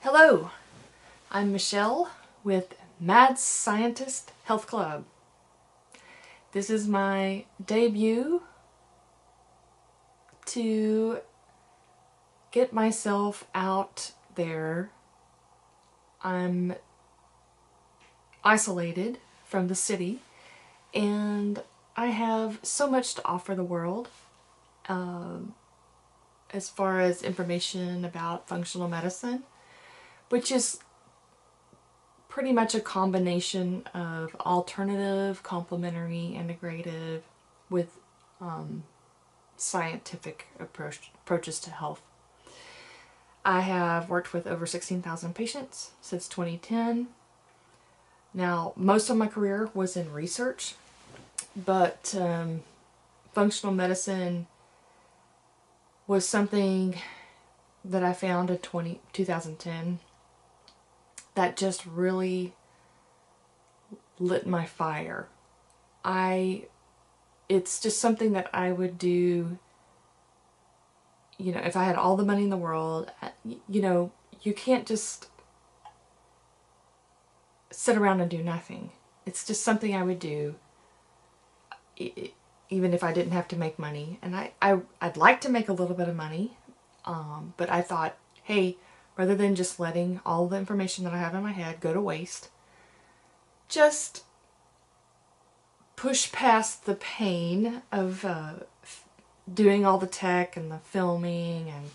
Hello, I'm Michelle with Mad Scientist Health Club. This is my debut to get myself out there. I'm isolated from the city and I have so much to offer the world as far as information about functional medicine, which is pretty much a combination of alternative, complementary, integrative with scientific approaches to health. I have worked with over 16,000 patients since 2010. Now, most of my career was in research, but functional medicine was something that I found in 2010 that just really lit my fire. It's just something that I would do, you know, if I had all the money in the world. You know, you can't just sit around and do nothing. It's just something I would do even if I didn't have to make money. And I'd like to make a little bit of money, but I thought, hey, rather than just letting all the information that I have in my head go to waste, just push past the pain of doing all the tech and the filming. And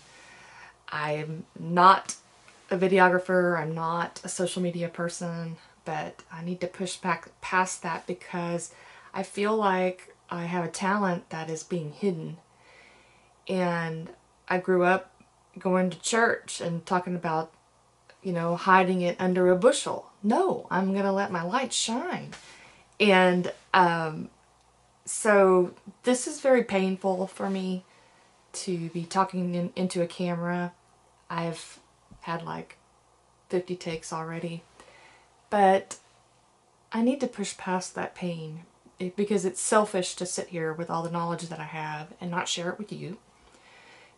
I'm not a videographer, I'm not a social media person, but I need to push back past that because I feel like I have a talent that is being hidden. And I grew up going to church and talking about, you know, hiding it under a bushel. No, I'm going to let my light shine. And so this is very painful for me to be talking into a camera. I've had like 50 takes already, but I need to push past that pain because it's selfish to sit here with all the knowledge that I have and not share it with you.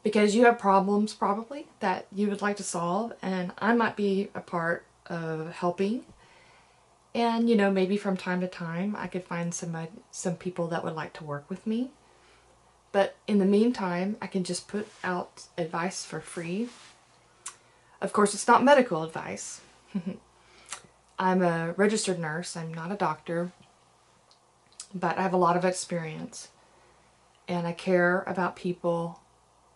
Because you have problems probably that you would like to solve, and I might be a part of helping. And you know, maybe from time to time I could find some people that would like to work with me. But in the meantime, I can just put out advice for free. Of course, it's not medical advice. I'm a registered nurse. I'm not a doctor, but I have a lot of experience, and I care about people.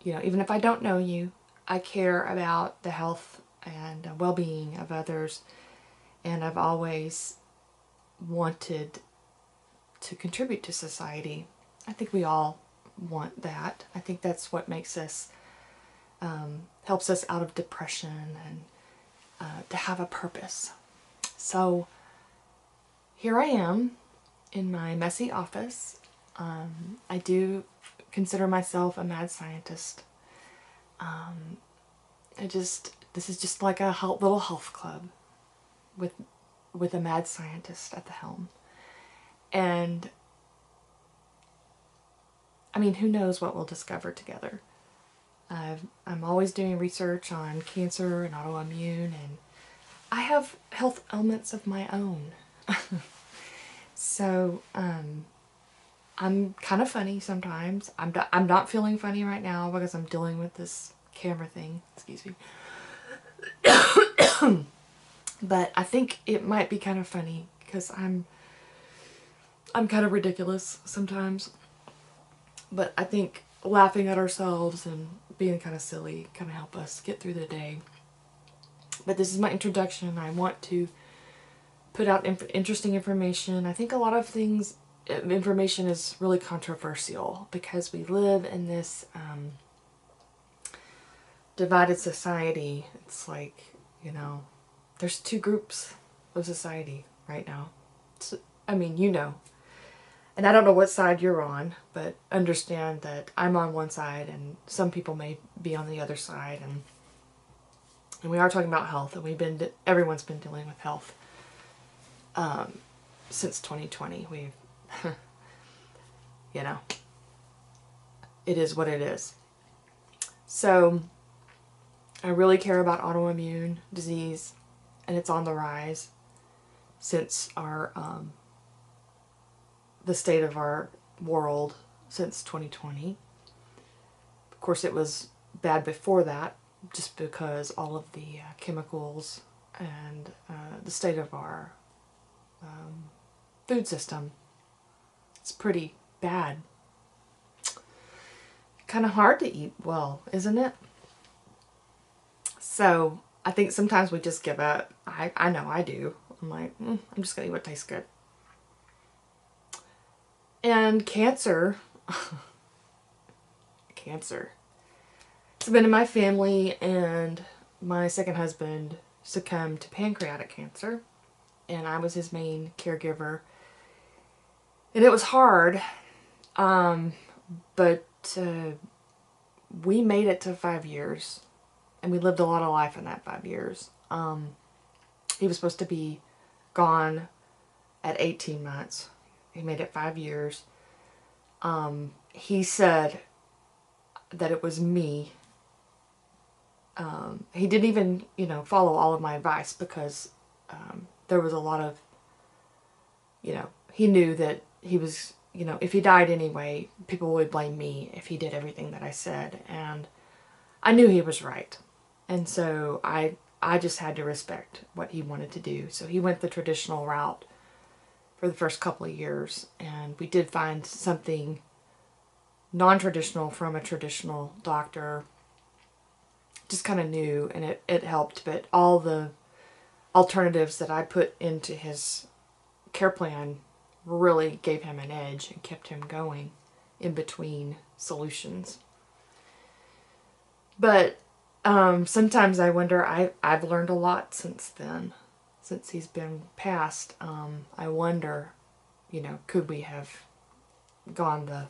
You know, even if I don't know you, I care about the health and well-being of others, and I've always wanted to contribute to society. I think we all want that. I think that's what makes us, helps us out of depression and to have a purpose. So here I am in my messy office. I do consider myself a mad scientist. This is just like a little health club with a mad scientist at the helm. And I mean, who knows what we'll discover together. I'm always doing research on cancer and autoimmune, and I have health ailments of my own. So, I'm kind of funny sometimes. I'm not feeling funny right now because I'm dealing with this camera thing. Excuse me. But I think it might be kind of funny because I'm kind of ridiculous sometimes. But I think laughing at ourselves and being kind of silly kind of help us get through the day. But this is my introduction. I want to put out interesting information. I think a lot of information is really controversial because we live in this divided society. It's like, you know, there's two groups of society right now. So, I mean, you know. And I don't know what side you're on, but understand that I'm on one side and some people may be on the other side. And we are talking about health, and everyone's been dealing with health since 2020. We've, you know, it is what it is. So I really care about autoimmune disease, and it's on the rise since the state of our world since 2020. Of course, it was bad before that, just because all of the chemicals and the state of our food system. It's pretty bad. Kind of hard to eat well, isn't it? So I think sometimes we just give up. I know I do. I'm like, I'm just going to eat what tastes good. And cancer. Cancer. It's been in my family, and my second husband succumbed to pancreatic cancer, and I was his main caregiver. And it was hard, but we made it to 5 years, and we lived a lot of life in that 5 years. He was supposed to be gone at 18 months. He made it 5 years. He said that it was me. He didn't even, follow all of my advice, because there was a lot of, he knew that he was, if he died anyway, people would blame me if he did everything that I said. And I knew he was right. And so I just had to respect what he wanted to do. So he went the traditional route for the first couple of years. And we did find something non-traditional from a traditional doctor. Just kind of new, and it helped. But all the alternatives that I put into his care plan really gave him an edge and kept him going in between solutions. But sometimes I wonder, I've learned a lot since then, since he's been passed. I wonder, could we have gone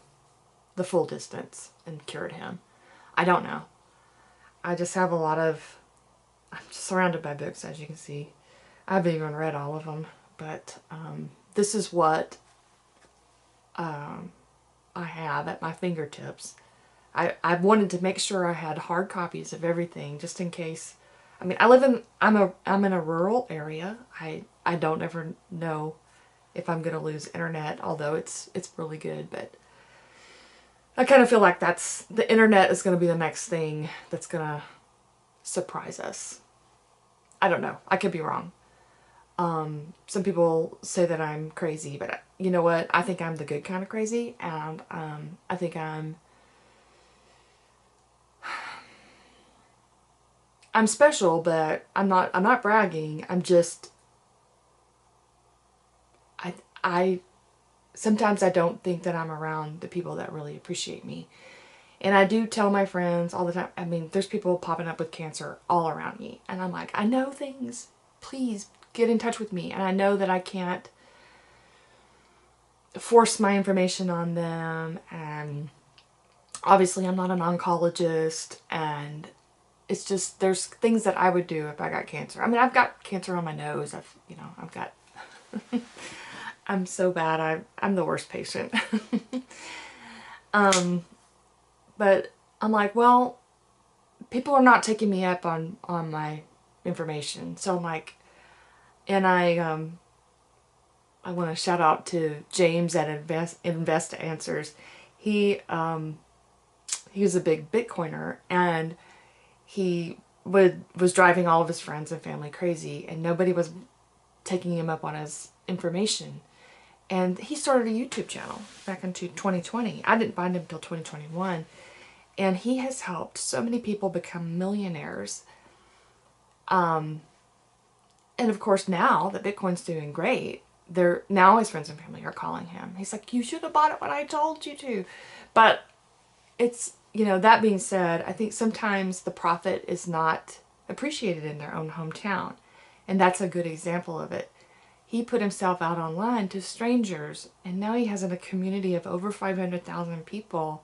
the full distance and cured him? I don't know. I just have I'm just surrounded by books, as you can see. I haven't even read all of them, but this is what I have at my fingertips. I wanted to make sure I had hard copies of everything, just in case. I mean, I'm in a rural area. I don't ever know if I'm going to lose internet, although it's really good, but I kind of feel like the internet is going to be the next thing that's going to surprise us. I don't know. I could be wrong. Some people say that I'm crazy, but you know what? I think I'm the good kind of crazy, and I think I'm special, but I'm not bragging. I'm just I sometimes I don't think that I'm around the people that really appreciate me. And I do tell my friends all the time. I mean, there's people popping up with cancer all around me. And I'm like, I know things. Please get in touch with me. And I know that I can't force my information on them. And obviously I'm not an oncologist. And it's just, there's things that I would do if I got cancer. I mean, I've got cancer on my nose. I've got... I'm so bad. I'm the worst patient. But I'm like, well, people are not taking me up on my information. So I'm like, and I want to shout out to James at Invest Answers. He was a big Bitcoiner, and he was driving all of his friends and family crazy, and nobody was taking him up on his information. And he started a YouTube channel back into 2020. I didn't find him until 2021. And he has helped so many people become millionaires. And of course, now that Bitcoin's doing great, now his friends and family are calling him. He's like, you should have bought it when I told you to. But it's, that being said, I think sometimes the profit is not appreciated in their own hometown. And that's a good example of it. He put himself out online to strangers, and now he has a community of over 500,000 people,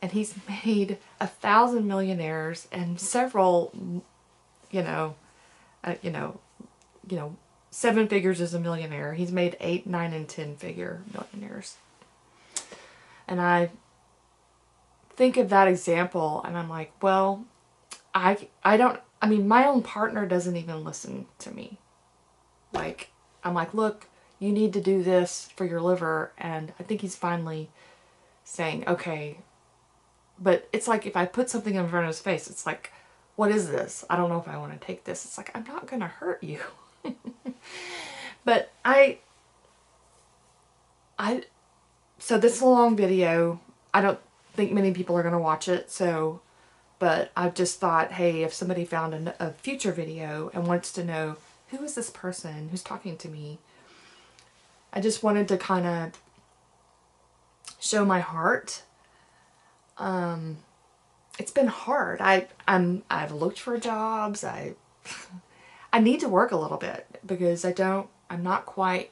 and he's made 1,000 millionaires and several, 7 figures as a millionaire. He's made 8, 9, and 10 figure millionaires. And I think of that example, and I'm like, well, I don't, I mean, my own partner doesn't even listen to me. Like, I'm like, look, you need to do this for your liver. And I think he's finally saying, okay. But it's like, if I put something in front of his face, it's like, what is this? I don't know if I want to take this. It's like, I'm not going to hurt you. But so this is a long video. I don't think many people are going to watch it. So, but I've just thought, hey, if somebody found a future video and wants to know, who is this person who's talking to me? I just wanted to kind of show my heart. It's been hard. I've looked for jobs. I need to work a little bit because I'm not quite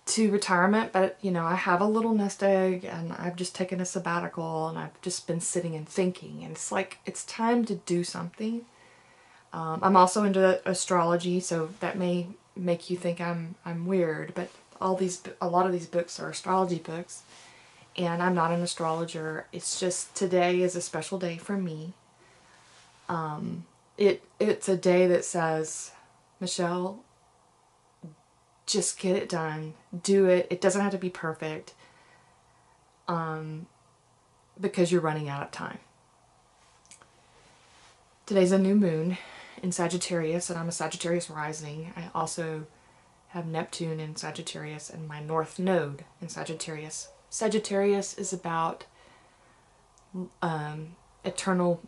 to retirement, but you know, I have a little nest egg and I've just taken a sabbatical and I've just been sitting and thinking, and it's like, it's time to do something. I'm also into astrology, so that may make you think I'm weird, but a lot of these books are astrology books, and I'm not an astrologer. It's just, today is a special day for me. It's a day that says, Michelle, just get it done. Do it. It doesn't have to be perfect. Because you're running out of time. Today's a new moon in Sagittarius, and I'm a Sagittarius rising. I also have Neptune in Sagittarius and my North Node in Sagittarius. Sagittarius is about eternal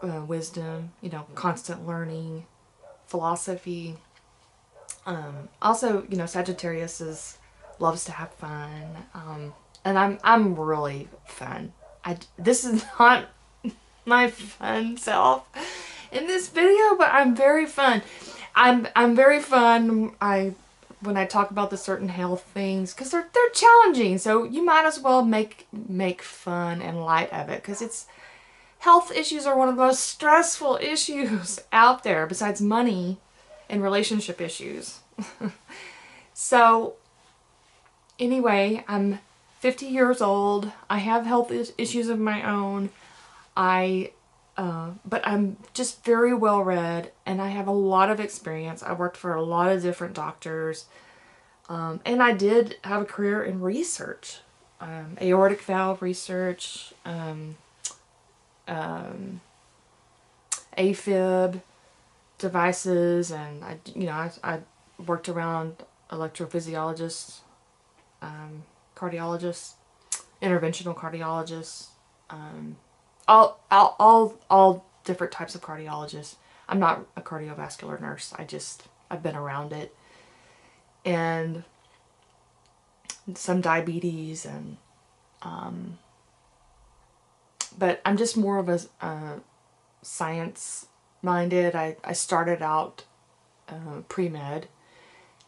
wisdom, you know, constant learning, philosophy. Also, you know, Sagittarius loves to have fun, and I'm really fun. This is not my fun self in this video, but I'm very fun. I'm very fun. When I talk about the certain health things, because they're challenging, so you might as well make fun and light of it, because it's, health issues are one of the most stressful issues out there besides money and relationship issues. So anyway, I'm 50 years old. I have health issues of my own. But I'm just very well read, and I have a lot of experience. I worked for a lot of different doctors, and I did have a career in research, aortic valve research, AFib devices, and I worked around electrophysiologists, cardiologists, interventional cardiologists, all different types of cardiologists. I'm not a cardiovascular nurse. I've been around it, and some diabetes, and but I'm just more of a science minded. I started out pre-med,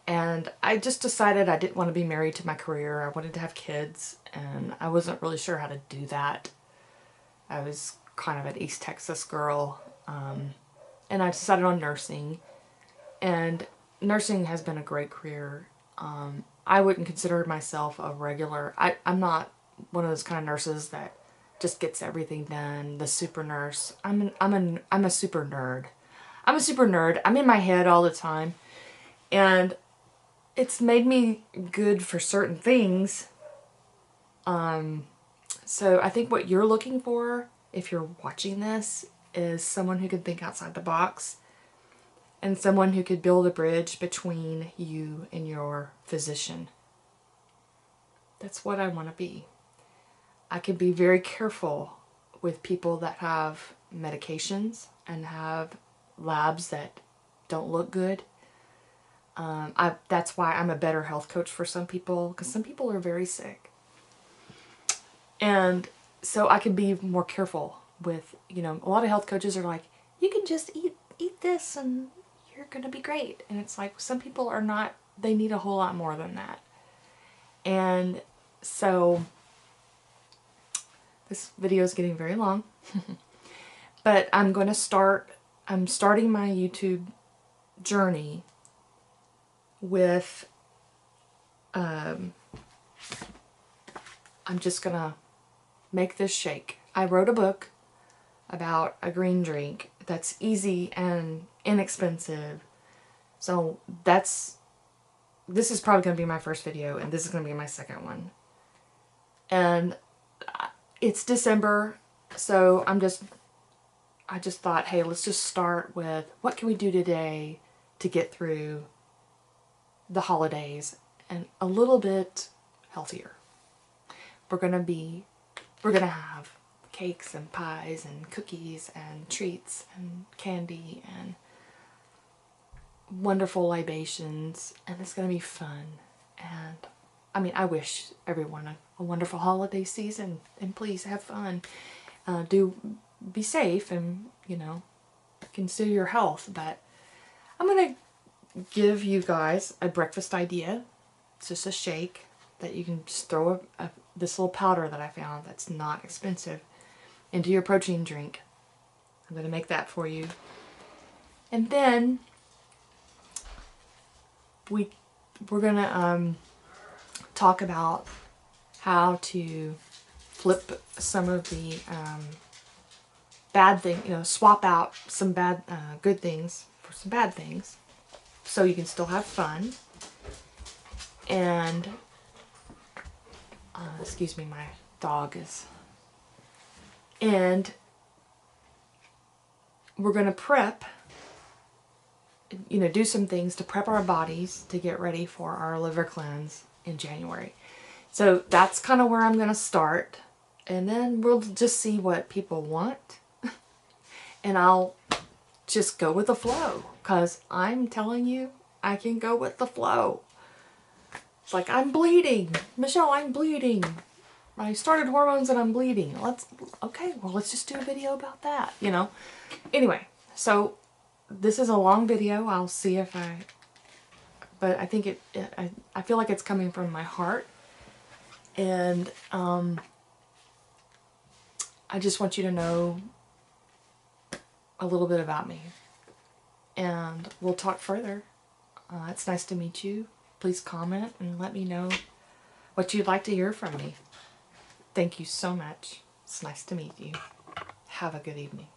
and I just decided I didn't want to be married to my career. I wanted to have kids, and I wasn't really sure how to do that. I was kind of an East Texas girl, and I decided on nursing, and nursing has been a great career. I wouldn't consider myself a regular, I'm not one of those kind of nurses that just gets everything done, the super nurse. I'm a super nerd. I'm a super nerd. I'm in my head all the time, and it's made me good for certain things. So I think what you're looking for, if you're watching this, is someone who can think outside the box, and someone who could build a bridge between you and your physician. That's what I want to be. I can be very careful with people that have medications and have labs that don't look good. That's why I'm a better health coach for some people, because some people are very sick. And so I can be more careful with, a lot of health coaches are like, you can just eat this and you're going to be great. And it's like, some people are not, they need a whole lot more than that. And so this video is getting very long, but I'm starting my YouTube journey with, I'm just going to make this shake. I wrote a book about a green drink that's easy and inexpensive. So this is probably going to be my first video, and this is going to be my second one. And it's December, so I just thought, hey, let's just start with what can we do today to get through the holidays and a little bit healthier. We're gonna have cakes and pies and cookies and treats and candy and wonderful libations, and it's gonna be fun. And I mean, I wish everyone a wonderful holiday season, and please have fun. Do be safe, and you know, consider your health. But I'm gonna give you guys a breakfast idea. It's just a shake that you can just throw this little powder that I found that's not expensive into your protein drink. I'm going to make that for you. And then we're going to talk about how to flip some of the bad things, you know, swap out some bad good things for some bad things, so you can still have fun. And excuse me, my dog is. And we're going to prep, you know, do some things to prep our bodies to get ready for our liver cleanse in January. So that's kind of where I'm going to start, and then we'll just see what people want. And I'll just go with the flow, because I'm telling you, I can go with the flow. It's like, I'm bleeding. Michelle, I'm bleeding. I started hormones and I'm bleeding. Okay, well, let's just do a video about that, you know. Anyway, so this is a long video. I'll see if but I think I feel like it's coming from my heart. And I just want you to know a little bit about me. And we'll talk further. It's nice to meet you. Please comment and let me know what you'd like to hear from me. Thank you so much. It's nice to meet you. Have a good evening.